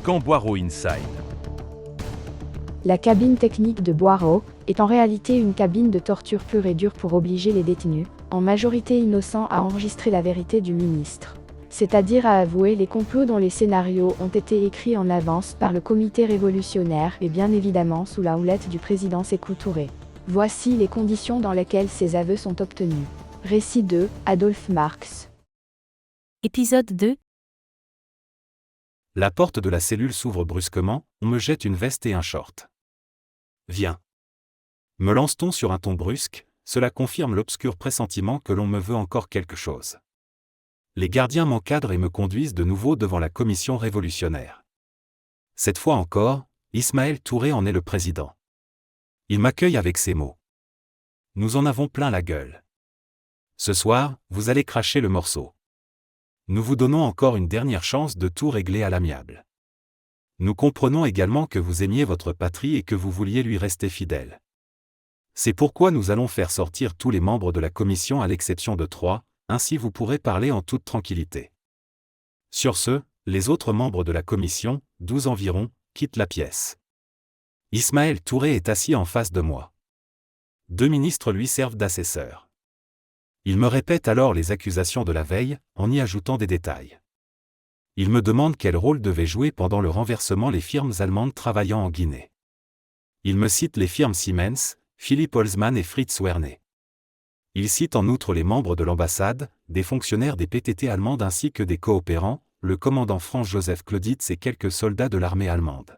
Camp Boiro Inside. La cabine technique de Boiro est en réalité une cabine de torture pure et dure pour obliger les détenus, en majorité innocents, à enregistrer la vérité du ministre. C'est-à-dire à avouer les complots dont les scénarios ont été écrits en avance par le comité révolutionnaire et bien évidemment sous la houlette du président Sékou Touré. Voici les conditions dans lesquelles ces aveux sont obtenus. Récit 2, Adolphe Marx. Épisode 2. La porte de la cellule s'ouvre brusquement, on me jette une veste et un short. Viens. Me lance-t-on sur un ton brusque, cela confirme l'obscur pressentiment que l'on me veut encore quelque chose. Les gardiens m'encadrent et me conduisent de nouveau devant la commission révolutionnaire. Cette fois encore, Ismaël Touré en est le président. Il m'accueille avec ces mots. Nous en avons plein la gueule. Ce soir, vous allez cracher le morceau. Nous vous donnons encore une dernière chance de tout régler à l'amiable. Nous comprenons également que vous aimiez votre patrie et que vous vouliez lui rester fidèle. C'est pourquoi nous allons faire sortir tous les membres de la commission à l'exception de 3, ainsi vous pourrez parler en toute tranquillité. Sur ce, les autres membres de la commission, 12 environ, quittent la pièce. Ismaël Touré est assis en face de moi. 2 ministres lui servent d'assesseurs. Il me répète alors les accusations de la veille, en y ajoutant des détails. Il me demande quel rôle devaient jouer pendant le renversement les firmes allemandes travaillant en Guinée. Il me cite les firmes Siemens, Philipp Holzmann et Fritz Werner. Il cite en outre les membres de l'ambassade, des fonctionnaires des PTT allemandes ainsi que des coopérants, le commandant Franz-Joseph Clauditz et quelques soldats de l'armée allemande.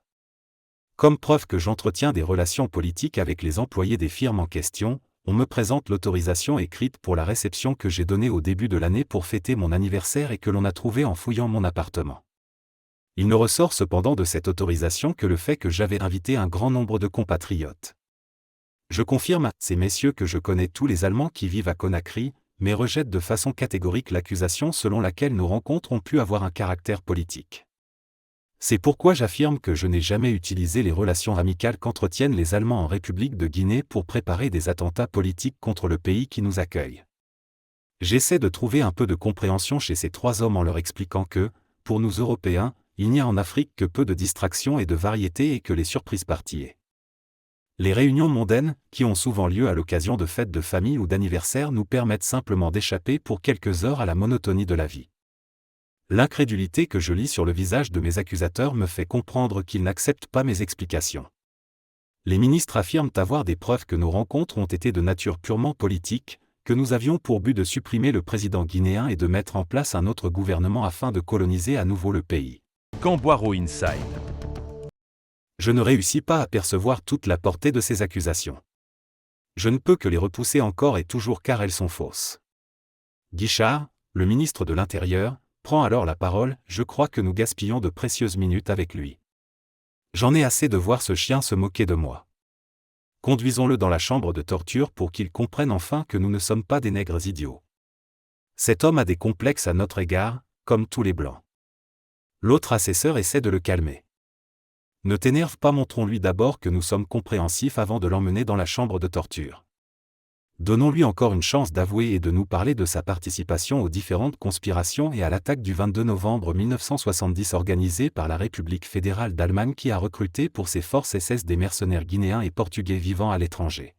Comme preuve que j'entretiens des relations politiques avec les employés des firmes en question, on me présente l'autorisation écrite pour la réception que j'ai donnée au début de l'année pour fêter mon anniversaire et que l'on a trouvée en fouillant mon appartement. Il ne ressort cependant de cette autorisation que le fait que j'avais invité un grand nombre de compatriotes. Je confirme à ces messieurs que je connais tous les Allemands qui vivent à Conakry, mais rejette de façon catégorique l'accusation selon laquelle nos rencontres ont pu avoir un caractère politique. C'est pourquoi j'affirme que je n'ai jamais utilisé les relations amicales qu'entretiennent les Allemands en République de Guinée pour préparer des attentats politiques contre le pays qui nous accueille. J'essaie de trouver un peu de compréhension chez ces 3 hommes en leur expliquant que, pour nous Européens, il n'y a en Afrique que peu de distractions et de variétés et que les surprises parties. Les réunions mondaines, qui ont souvent lieu à l'occasion de fêtes de famille ou d'anniversaires, nous permettent simplement d'échapper pour quelques heures à la monotonie de la vie. L'incrédulité que je lis sur le visage de mes accusateurs me fait comprendre qu'ils n'acceptent pas mes explications. Les ministres affirment avoir des preuves que nos rencontres ont été de nature purement politique, que nous avions pour but de supprimer le président guinéen et de mettre en place un autre gouvernement afin de coloniser à nouveau le pays. Camp Boiro Inside. Je ne réussis pas à percevoir toute la portée de ces accusations. Je ne peux que les repousser encore et toujours car elles sont fausses. Guichard, le ministre de l'Intérieur, prend alors la parole. Je crois que nous gaspillons de précieuses minutes avec lui. J'en ai assez de voir ce chien se moquer de moi. Conduisons-le dans la chambre de torture pour qu'il comprenne enfin que nous ne sommes pas des nègres idiots. Cet homme a des complexes à notre égard, comme tous les Blancs. L'autre assesseur essaie de le calmer. Ne t'énerve pas, montrons-lui d'abord que nous sommes compréhensifs avant de l'emmener dans la chambre de torture. Donnons-lui encore une chance d'avouer et de nous parler de sa participation aux différentes conspirations et à l'attaque du 22 novembre 1970 organisée par la République fédérale d'Allemagne qui a recruté pour ses forces SS des mercenaires guinéens et portugais vivant à l'étranger.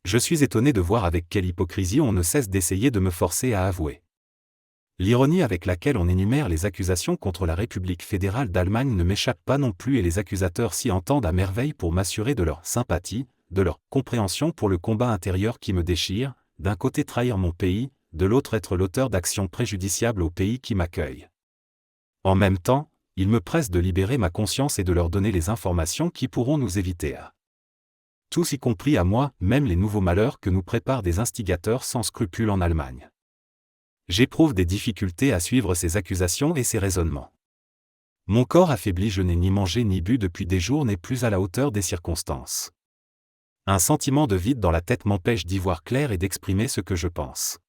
Je suis étonné de voir avec quelle hypocrisie on ne cesse d'essayer de me forcer à avouer. L'ironie avec laquelle on énumère les accusations contre la République fédérale d'Allemagne ne m'échappe pas non plus et les accusateurs s'y entendent à merveille pour m'assurer de leur sympathie, de leur compréhension pour le combat intérieur qui me déchire, d'un côté trahir mon pays, de l'autre être l'auteur d'actions préjudiciables au pays qui m'accueille. En même temps, ils me pressent de libérer ma conscience et de leur donner les informations qui pourront nous éviter à tous, y compris à moi, même les nouveaux malheurs que nous préparent des instigateurs sans scrupules en Allemagne. J'éprouve des difficultés à suivre ces accusations et ces raisonnements. Mon corps affaibli, je n'ai ni mangé ni bu depuis des jours, n'est plus à la hauteur des circonstances. Un sentiment de vide dans la tête m'empêche d'y voir clair et d'exprimer ce que je pense.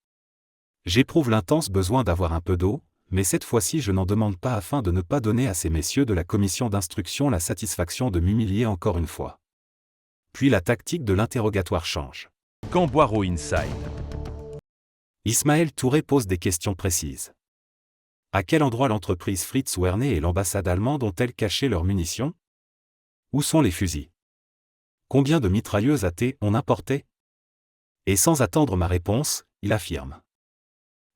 J'éprouve l'intense besoin d'avoir un peu d'eau, mais cette fois-ci je n'en demande pas afin de ne pas donner à ces messieurs de la commission d'instruction la satisfaction de m'humilier encore une fois. Puis la tactique de l'interrogatoire change. Camp Boiro Inside. Ismaël Touré pose des questions précises. À quel endroit l'entreprise Fritz Werner et l'ambassade allemande ont-elles caché leurs munitions? Où sont les fusils? Combien de mitrailleuses AT on importé? Et sans attendre ma réponse, il affirme.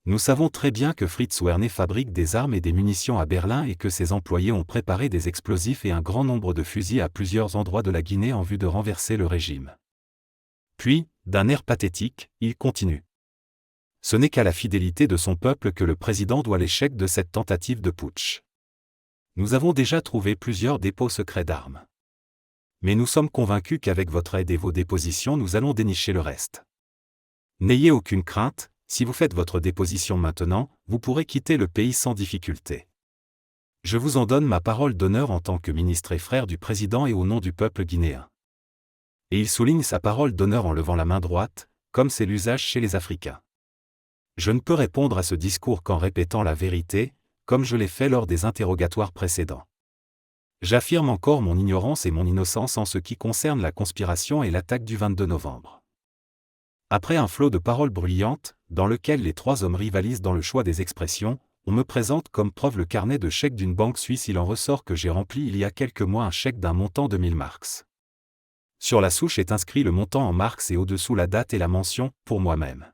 Nous savons très bien que Fritz Werner fabrique des armes et des munitions à Berlin et que ses employés ont préparé des explosifs et un grand nombre de fusils à plusieurs endroits de la Guinée en vue de renverser le régime. Puis, d'un air pathétique, il continue. Ce n'est qu'à la fidélité de son peuple que le président doit l'échec de cette tentative de putsch. Nous avons déjà trouvé plusieurs dépôts secrets d'armes. Mais nous sommes convaincus qu'avec votre aide et vos dépositions nous allons dénicher le reste. N'ayez aucune crainte, si vous faites votre déposition maintenant, vous pourrez quitter le pays sans difficulté. Je vous en donne ma parole d'honneur en tant que ministre et frère du président et au nom du peuple guinéen. Et il souligne sa parole d'honneur en levant la main droite, comme c'est l'usage chez les Africains. Je ne peux répondre à ce discours qu'en répétant la vérité, comme je l'ai fait lors des interrogatoires précédents. J'affirme encore mon ignorance et mon innocence en ce qui concerne la conspiration et l'attaque du 22 novembre. Après un flot de paroles bruyantes, dans lequel les trois hommes rivalisent dans le choix des expressions, on me présente comme preuve le carnet de chèques d'une banque suisse. Il en ressort que j'ai rempli il y a quelques mois un chèque d'un montant de 1000 marks. Sur la souche est inscrit le montant en marks et au-dessous la date et la mention « pour moi-même ».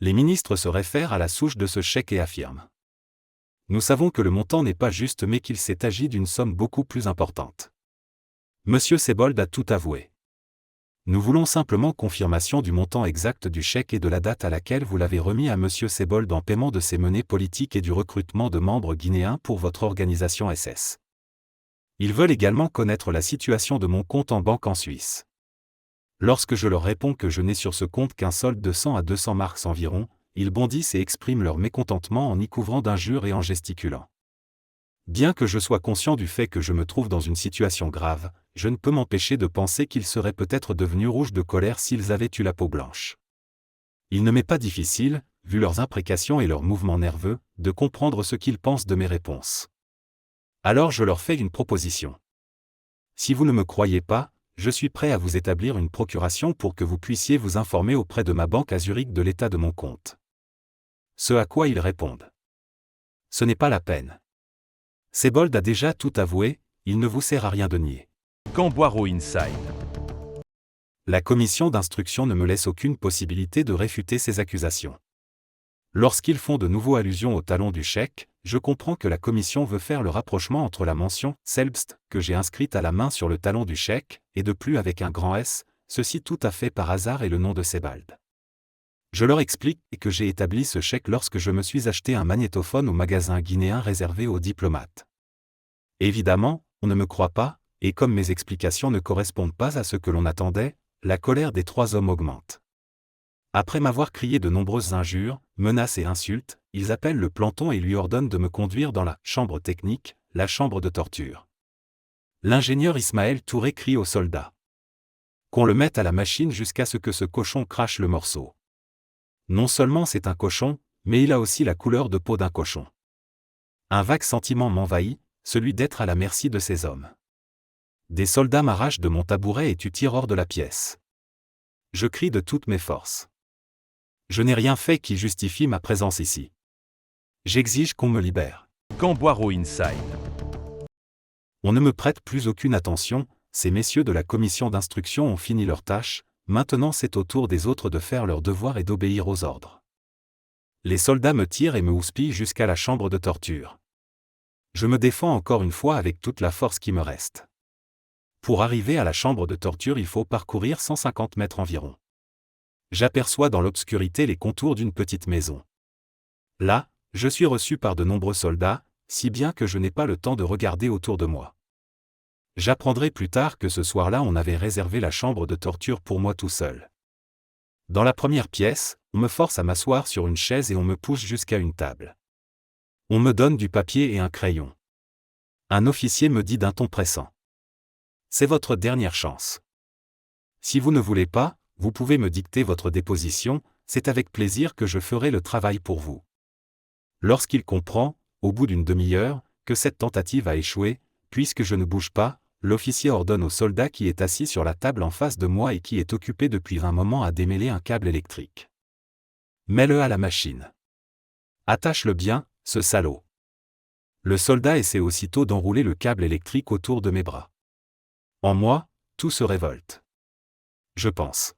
Les ministres se réfèrent à la souche de ce chèque et affirment. Nous savons que le montant n'est pas juste mais qu'il s'est agi d'une somme beaucoup plus importante. Monsieur Sebold a tout avoué. Nous voulons simplement confirmation du montant exact du chèque et de la date à laquelle vous l'avez remis à Monsieur Sebold en paiement de ses menées politiques et du recrutement de membres guinéens pour votre organisation SS. Ils veulent également connaître la situation de mon compte en banque en Suisse. Lorsque je leur réponds que je n'ai sur ce compte qu'un solde de 100 à 200 marks environ, ils bondissent et expriment leur mécontentement en y couvrant d'injures et en gesticulant. Bien que je sois conscient du fait que je me trouve dans une situation grave, je ne peux m'empêcher de penser qu'ils seraient peut-être devenus rouges de colère s'ils avaient eu la peau blanche. Il ne m'est pas difficile, vu leurs imprécations et leurs mouvements nerveux, de comprendre ce qu'ils pensent de mes réponses. Alors je leur fais une proposition. Si vous ne me croyez pas, je suis prêt à vous établir une procuration pour que vous puissiez vous informer auprès de ma banque à Zurich de l'état de mon compte. Ce à quoi ils répondent. Ce n'est pas la peine. Sebold a déjà tout avoué, il ne vous sert à rien de nier. Camboiro Inside. La commission d'instruction ne me laisse aucune possibilité de réfuter ces accusations. Lorsqu'ils font de nouveau allusion au talon du chèque, je comprends que la commission veut faire le rapprochement entre la mention « Selbst » que j'ai inscrite à la main sur le talon du chèque, et de plus avec un grand S, ceci tout à fait par hasard et le nom de Sebold. Je leur explique que j'ai établi ce chèque lorsque je me suis acheté un magnétophone au magasin guinéen réservé aux diplomates. Évidemment, on ne me croit pas, et comme mes explications ne correspondent pas à ce que l'on attendait, la colère des trois hommes augmente. Après m'avoir crié de nombreuses injures, menaces et insultes, ils appellent le planton et lui ordonnent de me conduire dans la « chambre technique », la chambre de torture. L'ingénieur Ismaël Touré crie aux soldats qu'on le mette à la machine jusqu'à ce que ce cochon crache le morceau. Non seulement c'est un cochon, mais il a aussi la couleur de peau d'un cochon. Un vague sentiment m'envahit, celui d'être à la merci de ces hommes. Des soldats m'arrachent de mon tabouret et tu tires hors de la pièce. Je crie de toutes mes forces. Je n'ai rien fait qui justifie ma présence ici. J'exige qu'on me libère. Camboiro Inside. On ne me prête plus aucune attention, ces messieurs de la commission d'instruction ont fini leur tâche, maintenant c'est au tour des autres de faire leur devoir et d'obéir aux ordres. Les soldats me tirent et me houspillent jusqu'à la chambre de torture. Je me défends encore une fois avec toute la force qui me reste. Pour arriver à la chambre de torture, il faut parcourir 150 mètres environ. J'aperçois dans l'obscurité les contours d'une petite maison. Là, je suis reçu par de nombreux soldats, si bien que je n'ai pas le temps de regarder autour de moi. J'apprendrai plus tard que ce soir-là on avait réservé la chambre de torture pour moi tout seul. Dans la première pièce, on me force à m'asseoir sur une chaise et on me pousse jusqu'à une table. On me donne du papier et un crayon. Un officier me dit d'un ton pressant. C'est votre dernière chance. Si vous ne voulez pas, vous pouvez me dicter votre déposition, c'est avec plaisir que je ferai le travail pour vous. Lorsqu'il comprend, au bout d'une demi-heure, que cette tentative a échoué, puisque je ne bouge pas, l'officier ordonne au soldat qui est assis sur la table en face de moi et qui est occupé depuis un moment à démêler un câble électrique. Mets-le à la machine. Attache-le bien, ce salaud. Le soldat essaie aussitôt d'enrouler le câble électrique autour de mes bras. En moi, tout se révolte. Je pense.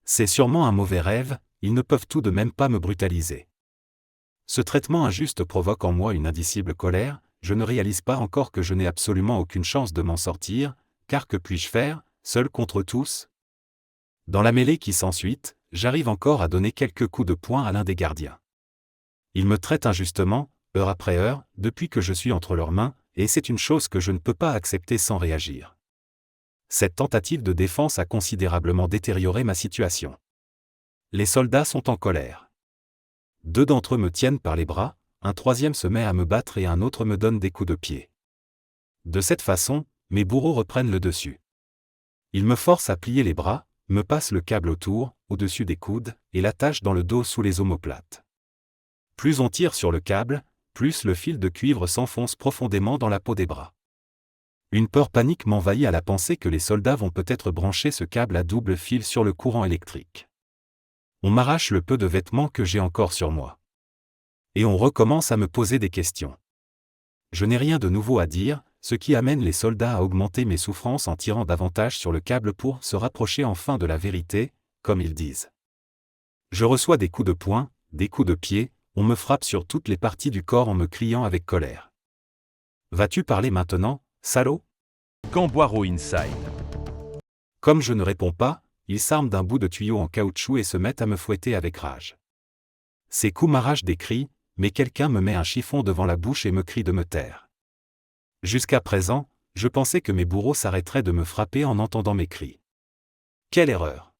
C'est sûrement un mauvais rêve, ils ne peuvent tout de même pas me brutaliser. Ce traitement injuste provoque en moi une indicible colère, je ne réalise pas encore que je n'ai absolument aucune chance de m'en sortir, car que puis-je faire, seul contre tous? Dans la mêlée qui s'ensuit, j'arrive encore à donner quelques coups de poing à l'un des gardiens. Ils me traitent injustement, heure après heure, depuis que je suis entre leurs mains, et c'est une chose que je ne peux pas accepter sans réagir. Cette tentative de défense a considérablement détérioré ma situation. Les soldats sont en colère. 2 d'entre eux me tiennent par les bras, un troisième se met à me battre et un autre me donne des coups de pied. De cette façon, mes bourreaux reprennent le dessus. Ils me forcent à plier les bras, me passent le câble autour, au-dessus des coudes, et l'attachent dans le dos sous les omoplates. Plus on tire sur le câble, plus le fil de cuivre s'enfonce profondément dans la peau des bras. Une peur panique m'envahit à la pensée que les soldats vont peut-être brancher ce câble à double fil sur le courant électrique. On m'arrache le peu de vêtements que j'ai encore sur moi. Et on recommence à me poser des questions. Je n'ai rien de nouveau à dire, ce qui amène les soldats à augmenter mes souffrances en tirant davantage sur le câble pour se rapprocher enfin de la vérité, comme ils disent. Je reçois des coups de poing, des coups de pied, on me frappe sur toutes les parties du corps en me criant avec colère. Vas-tu parler maintenant, salaud? Gamboiro Inside. Comme je ne réponds pas, ils s'arment d'un bout de tuyau en caoutchouc et se mettent à me fouetter avec rage. Ces coups m'arrachent des cris, mais quelqu'un me met un chiffon devant la bouche et me crie de me taire. Jusqu'à présent, je pensais que mes bourreaux s'arrêteraient de me frapper en entendant mes cris. Quelle erreur!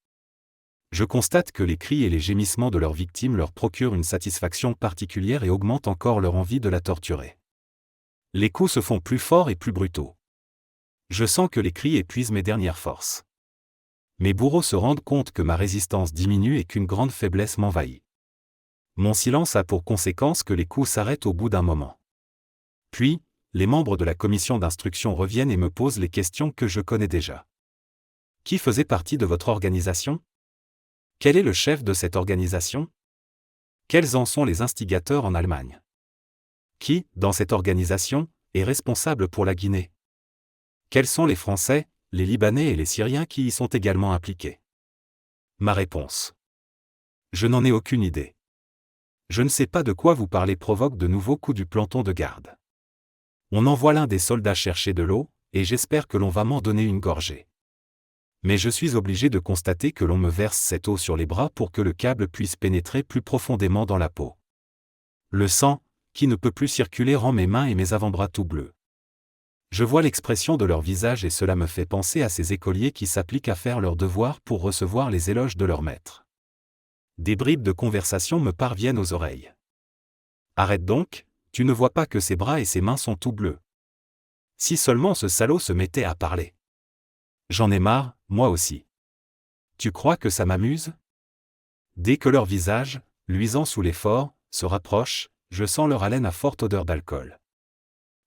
Je constate que les cris et les gémissements de leurs victimes leur procurent une satisfaction particulière et augmentent encore leur envie de la torturer. Les coups se font plus forts et plus brutaux. Je sens que les cris épuisent mes dernières forces. Mes bourreaux se rendent compte que ma résistance diminue et qu'une grande faiblesse m'envahit. Mon silence a pour conséquence que les coups s'arrêtent au bout d'un moment. Puis, les membres de la commission d'instruction reviennent et me posent les questions que je connais déjà. Qui faisait partie de votre organisation? Quel est le chef de cette organisation? Quels en sont les instigateurs en Allemagne? Qui, dans cette organisation, est responsable pour la Guinée? Quels sont les Français, les Libanais et les Syriens qui y sont également impliqués? Ma réponse. Je n'en ai aucune idée. Je ne sais pas de quoi vous parlez provoque de nouveaux coups du planton de garde. On envoie l'un des soldats chercher de l'eau, et j'espère que l'on va m'en donner une gorgée. Mais je suis obligé de constater que l'on me verse cette eau sur les bras pour que le câble puisse pénétrer plus profondément dans la peau. Le sang, qui ne peut plus circuler, rend mes mains et mes avant-bras tout bleus. Je vois l'expression de leur visage et cela me fait penser à ces écoliers qui s'appliquent à faire leur devoir pour recevoir les éloges de leur maître. Des bribes de conversation me parviennent aux oreilles. Arrête donc, tu ne vois pas que ses bras et ses mains sont tout bleus. Si seulement ce salaud se mettait à parler. J'en ai marre, moi aussi. Tu crois que ça m'amuse? Dès que leur visage, luisant sous l'effort, se rapproche, je sens leur haleine à forte odeur d'alcool.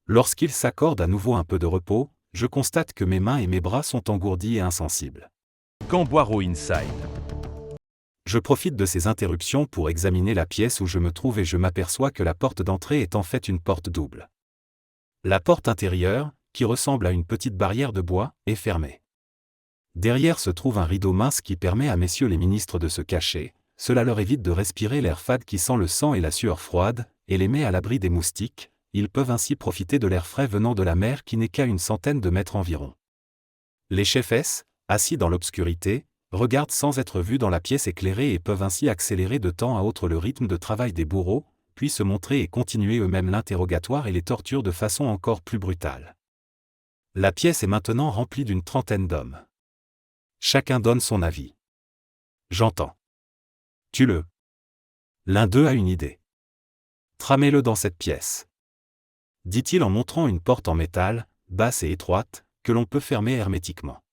Lorsqu'ils s'accordent à nouveau un peu de repos, je constate que mes mains et mes bras sont engourdis et insensibles. Gamboiro Inside. Je profite de ces interruptions pour examiner la pièce où je me trouve et je m'aperçois que la porte d'entrée est en fait une porte double. La porte intérieure, qui ressemble à une petite barrière de bois, est fermée. Derrière se trouve un rideau mince qui permet à messieurs les ministres de se cacher, cela leur évite de respirer l'air fade qui sent le sang et la sueur froide, et les met à l'abri des moustiques, ils peuvent ainsi profiter de l'air frais venant de la mer qui n'est qu'à une centaine de mètres environ. Les chefesses, assis dans l'obscurité, regardent sans être vus dans la pièce éclairée et peuvent ainsi accélérer de temps à autre le rythme de travail des bourreaux, puis se montrer et continuer eux-mêmes l'interrogatoire et les tortures de façon encore plus brutale. La pièce est maintenant remplie d'une trentaine d'hommes. Chacun donne son avis. J'entends. Tue-le. L'un d'eux a une idée. Tramez-le dans cette pièce. Dit-il en montrant une porte en métal, basse et étroite, que l'on peut fermer hermétiquement.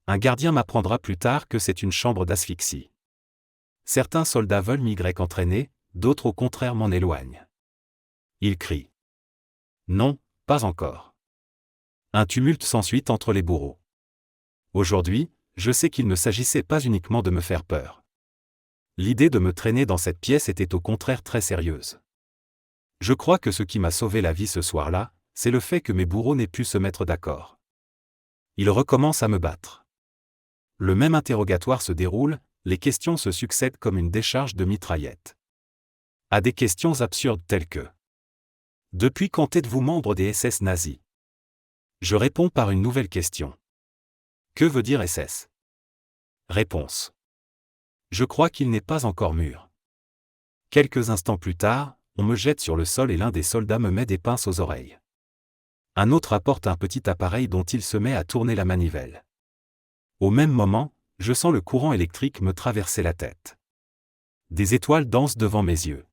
Un gardien m'apprendra plus tard que c'est une chambre d'asphyxie. Certains soldats veulent m'y entraîner, d'autres au contraire m'en éloignent. Ils crient. Non, pas encore. Un tumulte s'ensuit entre les bourreaux. Aujourd'hui, je sais qu'il ne s'agissait pas uniquement de me faire peur. L'idée de me traîner dans cette pièce était au contraire très sérieuse. Je crois que ce qui m'a sauvé la vie ce soir-là, c'est le fait que mes bourreaux n'aient pu se mettre d'accord. Ils recommencent à me battre. Le même interrogatoire se déroule, les questions se succèdent comme une décharge de mitraillettes. À des questions absurdes telles que: depuis quand êtes-vous membre des SS nazis? Je réponds par une nouvelle question. Que veut dire SS? Réponse. Je crois qu'il n'est pas encore mûr. Quelques instants plus tard, on me jette sur le sol et l'un des soldats me met des pinces aux oreilles. Un autre apporte un petit appareil dont il se met à tourner la manivelle. Au même moment, je sens le courant électrique me traverser la tête. Des étoiles dansent devant mes yeux.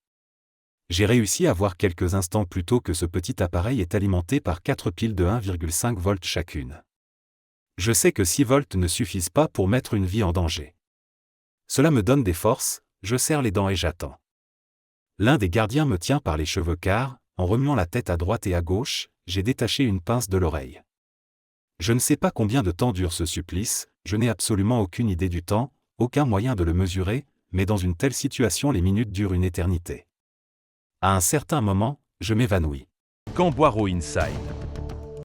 J'ai réussi à voir quelques instants plus tôt que ce petit appareil est alimenté par 4 piles de 1,5 volts chacune. Je sais que 6 volts ne suffisent pas pour mettre une vie en danger. Cela me donne des forces, je serre les dents et j'attends. L'un des gardiens me tient par les cheveux car, en remuant la tête à droite et à gauche, j'ai détaché une pince de l'oreille. Je ne sais pas combien de temps dure ce supplice, je n'ai absolument aucune idée du temps, aucun moyen de le mesurer, mais dans une telle situation les minutes durent une éternité. À un certain moment, je m'évanouis. Camp Boiro Inside.